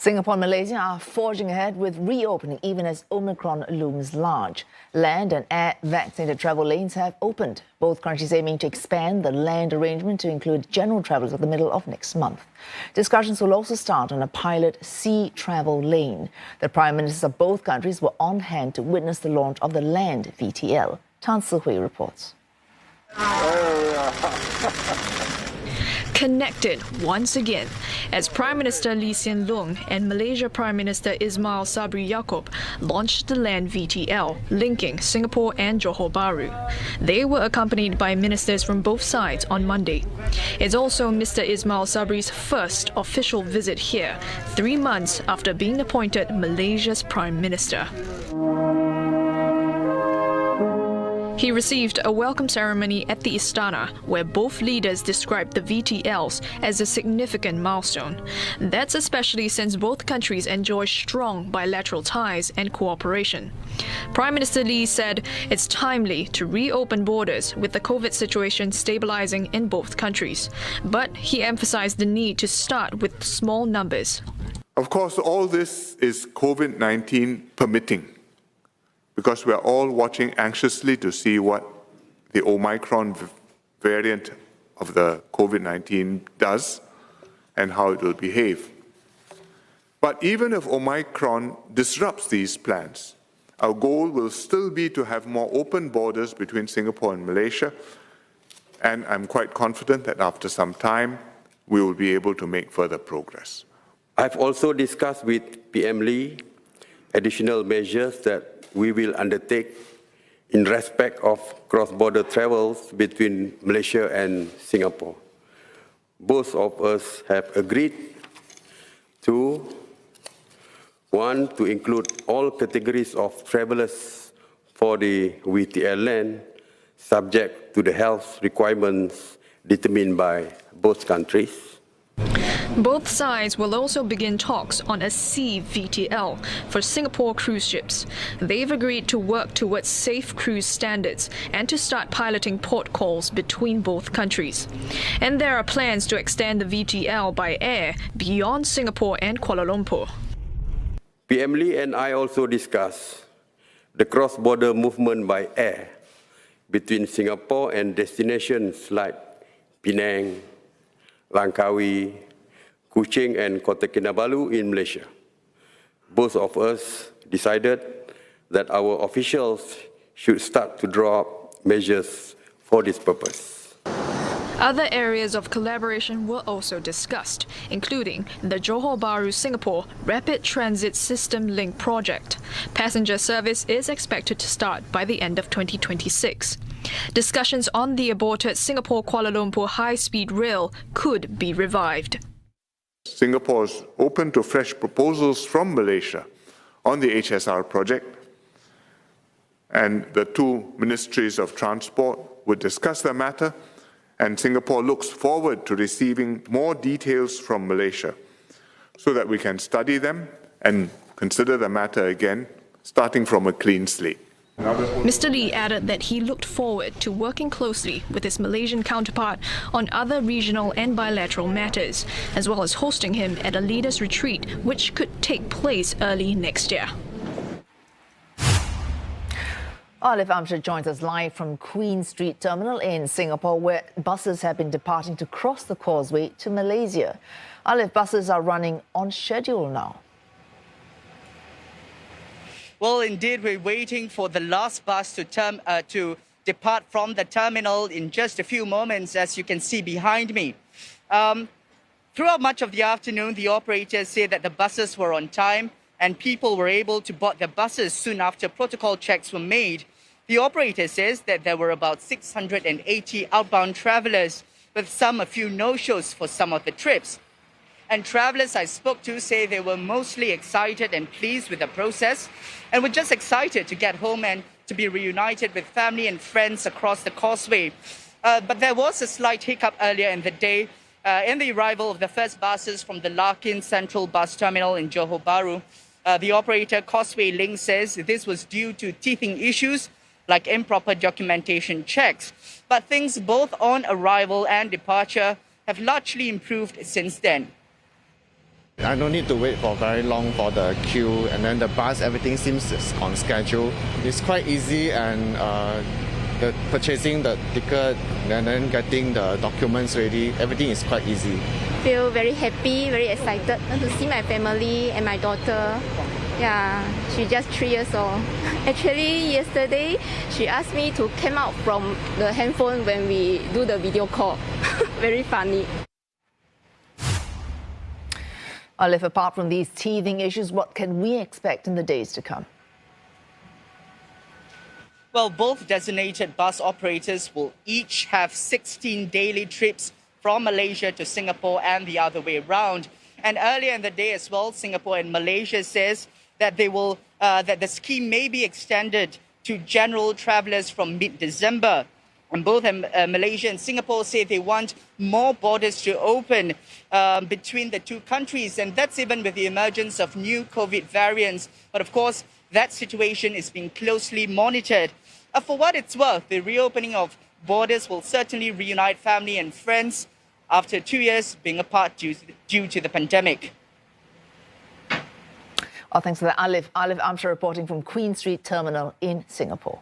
Singapore and Malaysia are forging ahead with reopening even as Omicron looms large. Land and air vaccinated travel lanes have opened, both countries aiming to expand the land arrangement to include general travellers at the middle of next month. Discussions will also start on a pilot sea travel lane. The Prime Ministers of both countries were on hand to witness the launch of the land VTL. Tan Si-hui reports. Connected once again as Prime Minister Hsien Loong and Malaysia Prime Minister Ismail Sabri Yaakob launched the land VTL, linking Singapore and Johor Bahru. They were accompanied by ministers from both sides on Monday. It's also Mr. Ismail Sabri's first official visit here, 3 months after being appointed Malaysia's Prime Minister. He received a welcome ceremony at the Istana, where both leaders described the VTLs as a significant milestone. That's especially since both countries enjoy strong bilateral ties and cooperation. Prime Minister Lee said it's timely to reopen borders with the COVID situation stabilizing in both countries. But he emphasized the need to start with small numbers. Of course, all this is COVID-19 permitting, because we are all watching anxiously to see what the Omicron variant of the COVID-19 does and how it will behave. But even if Omicron disrupts these plans, our goal will still be to have more open borders between Singapore and Malaysia, and I'm quite confident that after some time, we will be able to make further progress. I've also discussed with PM Lee additional measures that we will undertake in respect of cross-border travels between Malaysia and Singapore. Both of us have agreed to, one, to include all categories of travellers for the VTL land, subject to the health requirements determined by both countries. Both sides will also begin talks on a sea VTL for Singapore cruise ships. They've agreed to work towards safe cruise standards and to start piloting port calls between both countries. And there are plans to extend the VTL by air beyond Singapore and Kuala Lumpur. PM Lee and I also discussed the cross-border movement by air between Singapore and destinations like Penang, Langkawi, Kuching and Kota Kinabalu in Malaysia. Both of us decided that our officials should start to draw up measures for this purpose. Other areas of collaboration were also discussed, including the Johor Bahru-Singapore Rapid Transit System Link project. Passenger service is expected to start by the end of 2026. Discussions on the aborted Singapore-Kuala Lumpur high-speed rail could be revived. Singapore is open to fresh proposals from Malaysia on the HSR project, and the two ministries of transport would discuss the matter, and Singapore looks forward to receiving more details from Malaysia so that we can study them and consider the matter again, starting from a clean slate. Mr. Lee added that he looked forward to working closely with his Malaysian counterpart on other regional and bilateral matters, as well as hosting him at a leaders' retreat, which could take place early next year. Olive Amshad joins us live from Queen Street Terminal in Singapore, where buses have been departing to cross the causeway to Malaysia. Olive, buses are running on schedule now. Well, indeed, we're waiting for the last bus to depart from the terminal in just a few moments, as you can see behind me. Throughout much of the afternoon, the operators say that the buses were on time and people were able to board their buses soon after protocol checks were made. The operator says that there were about 680 outbound travellers, with a few no-shows for some of the trips. And travellers I spoke to say they were mostly excited and pleased with the process and were just excited to get home and to be reunited with family and friends across the causeway. But there was a slight hiccup earlier in the day in the arrival of the first buses from the Larkin Central Bus Terminal in Johor Bahru. The operator Causeway Link says this was due to teething issues like improper documentation checks. But things both on arrival and departure have largely improved since then. I don't need to wait for very long for the queue, and then the bus, everything seems on schedule. It's quite easy, and purchasing the ticket and then getting the documents ready, everything is quite easy. Feel very happy, very excited to see my family and my daughter. Yeah, she's just 3 years old. Actually, yesterday she asked me to come out from the handphone when we do the video call. Very funny. Olive, apart from these teething issues, what can we expect in the days to come? Well, both designated bus operators will each have 16 daily trips from Malaysia to Singapore and the other way around. And earlier in the day as well, Singapore and Malaysia says that that the scheme may be extended to general travellers from mid-December. And both Malaysia and Singapore say they want more borders to open between the two countries. And that's even with the emergence of new COVID variants. But of course, that situation is being closely monitored. For what it's worth, the reopening of borders will certainly reunite family and friends after 2 years being apart due to the pandemic. Oh, thanks for that, Olive. Olive Amshar reporting from Queen Street Terminal in Singapore.